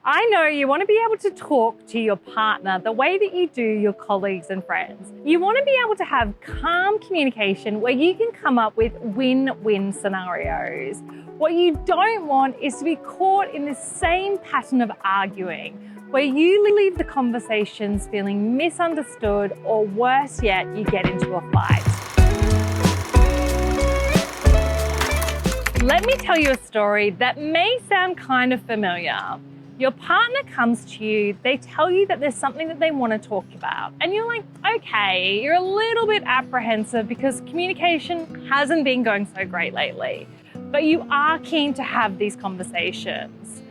I know you want to be able to talk to your partner the way that you do your colleagues and friends. You want to be able to have calm communication where you can come up with win-win scenarios. What you don't want is to be caught in this same pattern of arguing, where you leave the conversations feeling misunderstood, or worse yet, you get into a fight. Let me tell you a story that may sound kind of familiar. Your partner comes to you, they tell you that there's something that they want to talk about, and you're like, okay, you're a little bit apprehensive because communication hasn't been going so great lately, but you are keen to have these conversations.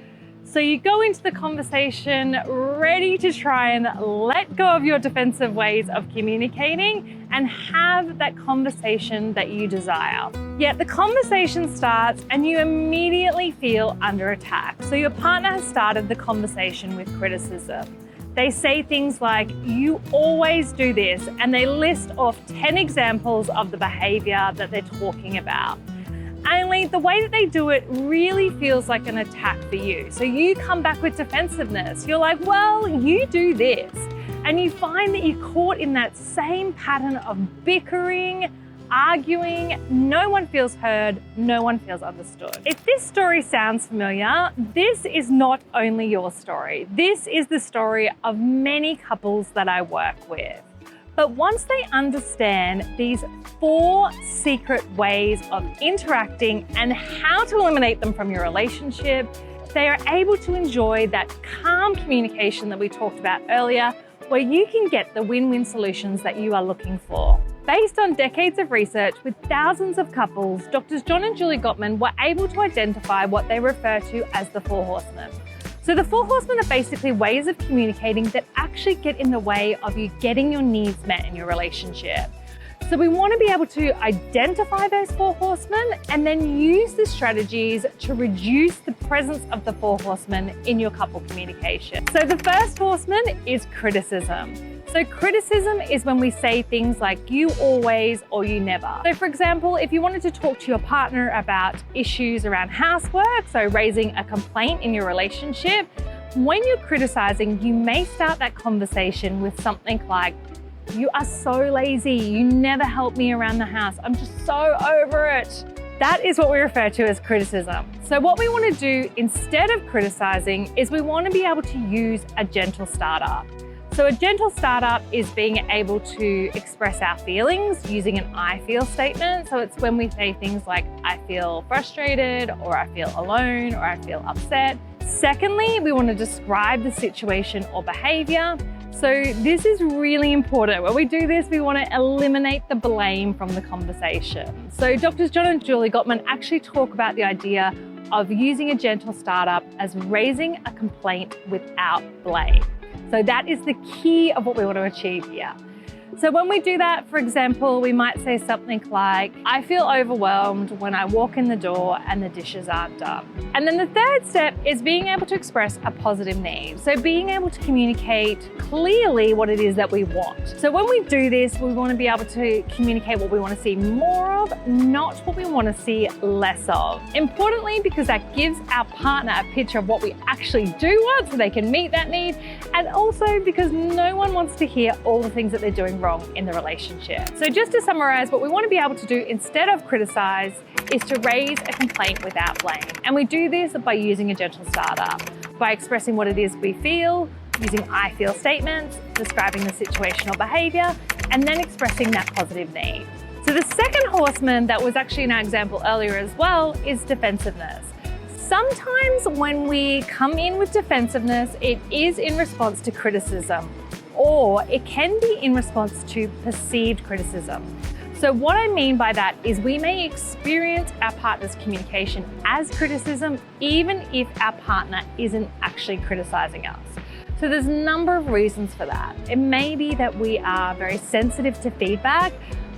So you go into the conversation ready to try and let go of your defensive ways of communicating and have that conversation that you desire. Yet the conversation starts and you immediately feel under attack. So your partner has started the conversation with criticism. They say things like, "You always do this," and they list off 10 examples of the behavior that they're talking about. Only the way that they do it really feels like an attack for you. So you come back with defensiveness. You're like, well, you do this. And you find that you're caught in that same pattern of bickering, arguing. No one feels heard, no one feels understood. If this story sounds familiar, this is not only your story. This is the story of many couples that I work with. But once they understand these 4 secret ways of interacting and how to eliminate them from your relationship, they are able to enjoy that calm communication that we talked about earlier, where you can get the win-win solutions that you are looking for. Based on decades of research with thousands of couples, Drs. John and Julie Gottman were able to identify what they refer to as the 4 Horsemen. So the 4 Horsemen are basically ways of communicating that actually get in the way of you getting your needs met in your relationship. So we want to be able to identify those 4 Horsemen and then use the strategies to reduce the presence of the 4 Horsemen in your couple communication. So the first Horseman is criticism. So criticism is when we say things like "you always" or "you never." So for example, if you wanted to talk to your partner about issues around housework, so raising a complaint in your relationship, when you're criticizing, you may start that conversation with something like, "You are so lazy, you never help me around the house, I'm just so over it." That is what we refer to as criticism. So what we want to do instead of criticizing is we want to be able to use a gentle startup. So a gentle startup is being able to express our feelings using an "I feel" statement. So it's when we say things like, "I feel frustrated," or "I feel alone," or "I feel upset." Secondly, we want to describe the situation or behavior. So this is really important. When we do this, we want to eliminate the blame from the conversation. So Drs. John and Julie Gottman actually talk about the idea of using a gentle startup as raising a complaint without blame. So that is the key of what we want to achieve here. So when we do that, for example, we might say something like, "I feel overwhelmed when I walk in the door and the dishes aren't done." And then the third step is being able to express a positive need. So being able to communicate clearly what it is that we want. So when we do this, we want to be able to communicate what we want to see more of, not what we want to see less of. Importantly, because that gives our partner a picture of what we actually do want so they can meet that need. And also because no one wants to hear all the things that they're doing wrong in the relationship. So just to summarize, what we want to be able to do instead of criticize is to raise a complaint without blame. And we do this by using a gentle startup, by expressing what it is we feel, using "I feel" statements, describing the situation or behavior, and then expressing that positive need. So the second Horseman that was actually in our example earlier as well is defensiveness. Sometimes when we come in with defensiveness, it is in response to criticism, or it can be in response to perceived criticism. So what I mean by that is we may experience our partner's communication as criticism, even if our partner isn't actually criticizing us. So there's a number of reasons for that. It may be that we are very sensitive to feedback,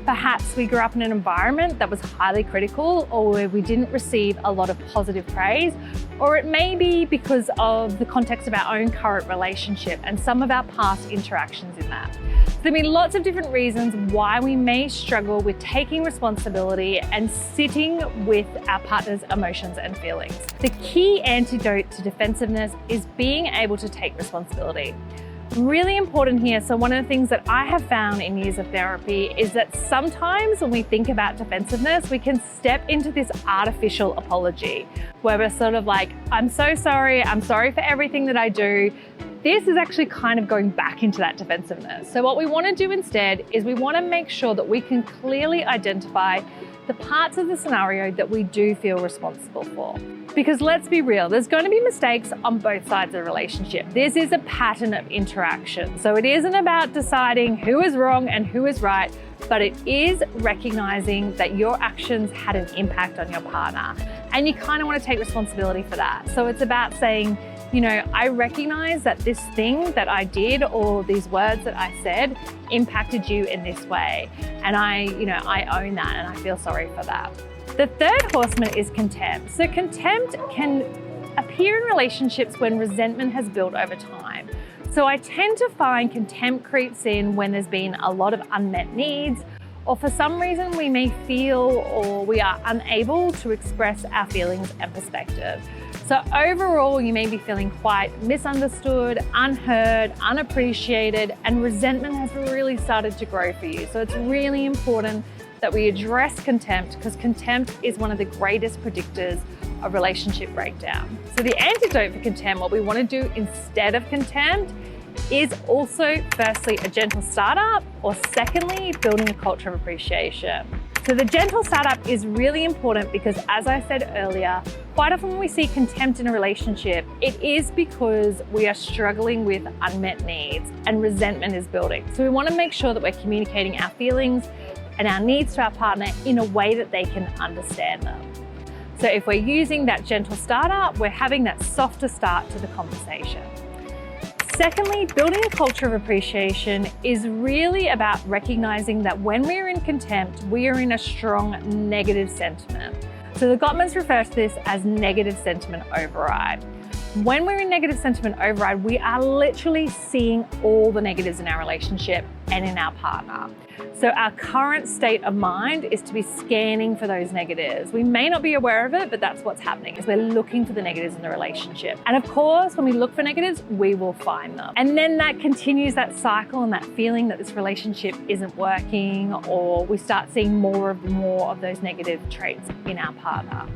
Perhaps we grew up in an environment that was highly critical, or where we didn't receive a lot of positive praise, or it may be because of the context of our own current relationship and some of our past interactions in that. So there may be lots of different reasons why we may struggle with taking responsibility and sitting with our partner's emotions and feelings. The key antidote to defensiveness is being able to take responsibility. Really important here. So one of the things that I have found in years of therapy is that sometimes when we think about defensiveness, we can step into this artificial apology where we're sort of like, I'm so sorry. I'm sorry for everything that I do. This is actually kind of going back into that defensiveness. So what we want to do instead is we want to make sure that we can clearly identify the parts of the scenario that we do feel responsible for. Because let's be real, there's going to be mistakes on both sides of the relationship. This is a pattern of interaction. So it isn't about deciding who is wrong and who is right, but it is recognizing that your actions had an impact on your partner. And you kind of want to take responsibility for that. So it's about saying, you know, I recognize that this thing that I did or these words that I said impacted you in this way. And I own that and I feel sorry for that. The third horseman is contempt. So contempt can appear in relationships when resentment has built over time. So I tend to find contempt creeps in when there's been a lot of unmet needs, or for some reason we may feel or we are unable to express our feelings and perspective. So overall, you may be feeling quite misunderstood, unheard, unappreciated, and resentment has really started to grow for you. So it's really important that we address contempt, because contempt is one of the greatest predictors of relationship breakdown. So the antidote for contempt, what we want to do instead of contempt, is also firstly a gentle startup, or secondly, building a culture of appreciation. So the gentle startup is really important because, as I said earlier, quite often when we see contempt in a relationship, it is because we are struggling with unmet needs and resentment is building. So we want to make sure that we're communicating our feelings and our needs to our partner in a way that they can understand them. So if we're using that gentle startup, we're having that softer start to the conversation. Secondly, building a culture of appreciation is really about recognizing that when we're in contempt, we are in a strong negative sentiment. So the Gottmans refer to this as negative sentiment override. When we're in negative sentiment override, we are literally seeing all the negatives in our relationship and in our partner. So our current state of mind is to be scanning for those negatives. We may not be aware of it, but that's what's happening, is we're looking for the negatives in the relationship. And of course, when we look for negatives, we will find them. And then that continues that cycle and that feeling that this relationship isn't working, or we start seeing more of those negative traits in our partner.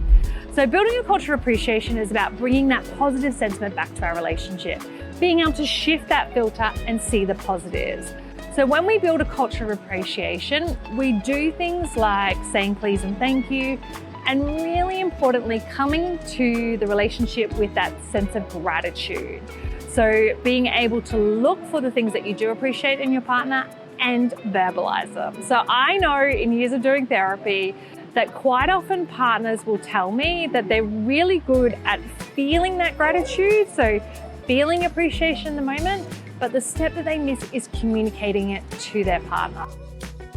So building a culture of appreciation is about bringing that positive sentiment back to our relationship, being able to shift that filter and see the positives. So when we build a culture of appreciation, we do things like saying please and thank you, and really importantly, coming to the relationship with that sense of gratitude. So being able to look for the things that you do appreciate in your partner and verbalize them. So I know in years of doing therapy that quite often partners will tell me that they're really good at feeling that gratitude, so feeling appreciation in the moment, but the step that they miss is communicating it to their partner.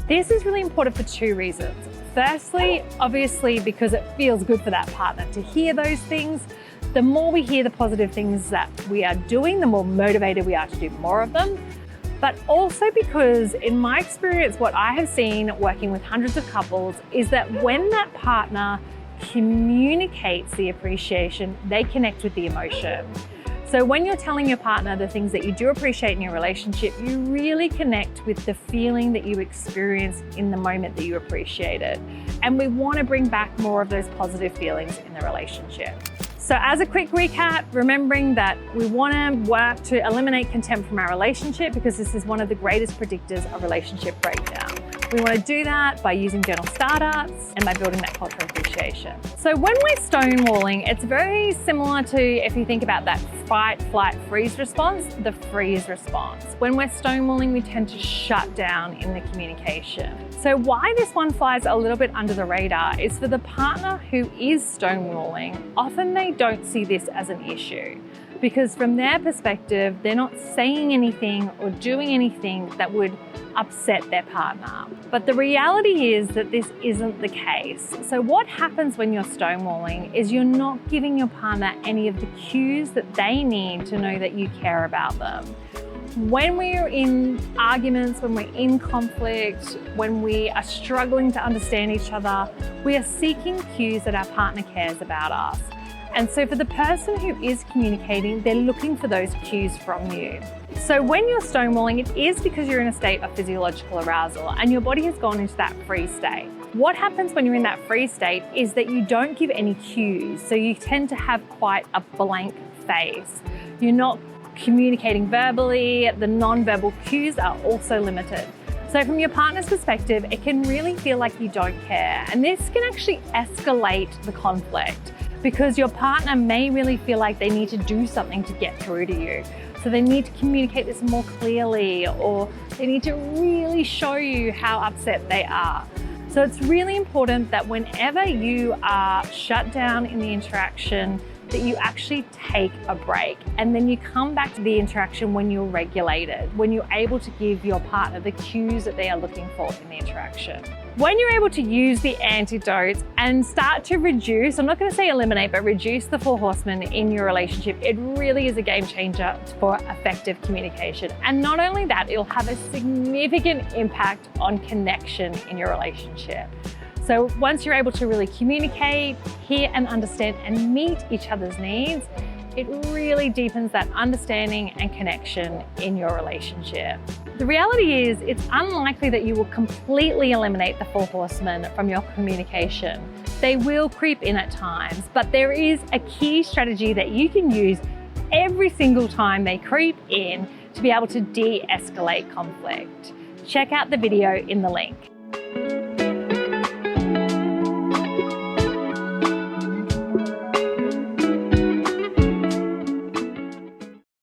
This is really important for two reasons. Firstly, obviously, because it feels good for that partner to hear those things. The more we hear the positive things that we are doing, the more motivated we are to do more of them. But also because, in my experience, what I have seen working with hundreds of couples is that when that partner communicates the appreciation, they connect with the emotion. So when you're telling your partner the things that you do appreciate in your relationship, you really connect with the feeling that you experienced in the moment that you appreciate it. And we want to bring back more of those positive feelings in the relationship. So as a quick recap, remembering that we want to work to eliminate contempt from our relationship, because this is one of the greatest predictors of relationship breakdown. We want to do that by using gentle startups and by building that culture of appreciation. So when we're stonewalling, it's very similar to, if you think about that fight, flight, freeze response, the freeze response. When we're stonewalling, we tend to shut down in the communication. So why this one flies a little bit under the radar is for the partner who is stonewalling, often they don't see this as an issue. because from their perspective, they're not saying anything or doing anything that would upset their partner. But the reality is that this isn't the case. So what happens when you're stonewalling is you're not giving your partner any of the cues that they need to know that you care about them. When we're in arguments, when we're in conflict, when we are struggling to understand each other, we are seeking cues that our partner cares about us. And so for the person who is communicating, they're looking for those cues from you. So when you're stonewalling, it is because you're in a state of physiological arousal and your body has gone into that free state. What happens when you're in that free state is that you don't give any cues. So you tend to have quite a blank face. You're not communicating verbally. The non-verbal cues are also limited. So from your partner's perspective, it can really feel like you don't care. And this can actually escalate the conflict because your partner may really feel like they need to do something to get through to you. So they need to communicate this more clearly, or they need to really show you how upset they are. So it's really important that whenever you are shut down in the interaction, that you actually take a break and then you come back to the interaction when you're regulated, when you're able to give your partner the cues that they are looking for in the interaction. When you're able to use the antidotes and start to reduce, I'm not going to say eliminate, but reduce the 4 horsemen in your relationship, it really is a game changer for effective communication. And not only that, it'll have a significant impact on connection in your relationship. So once you're able to really communicate, hear and understand and meet each other's needs, it really deepens that understanding and connection in your relationship. The reality is it's unlikely that you will completely eliminate the 4 horsemen from your communication. They will creep in at times, but there is a key strategy that you can use every single time they creep in to be able to de-escalate conflict. Check out the video in the link.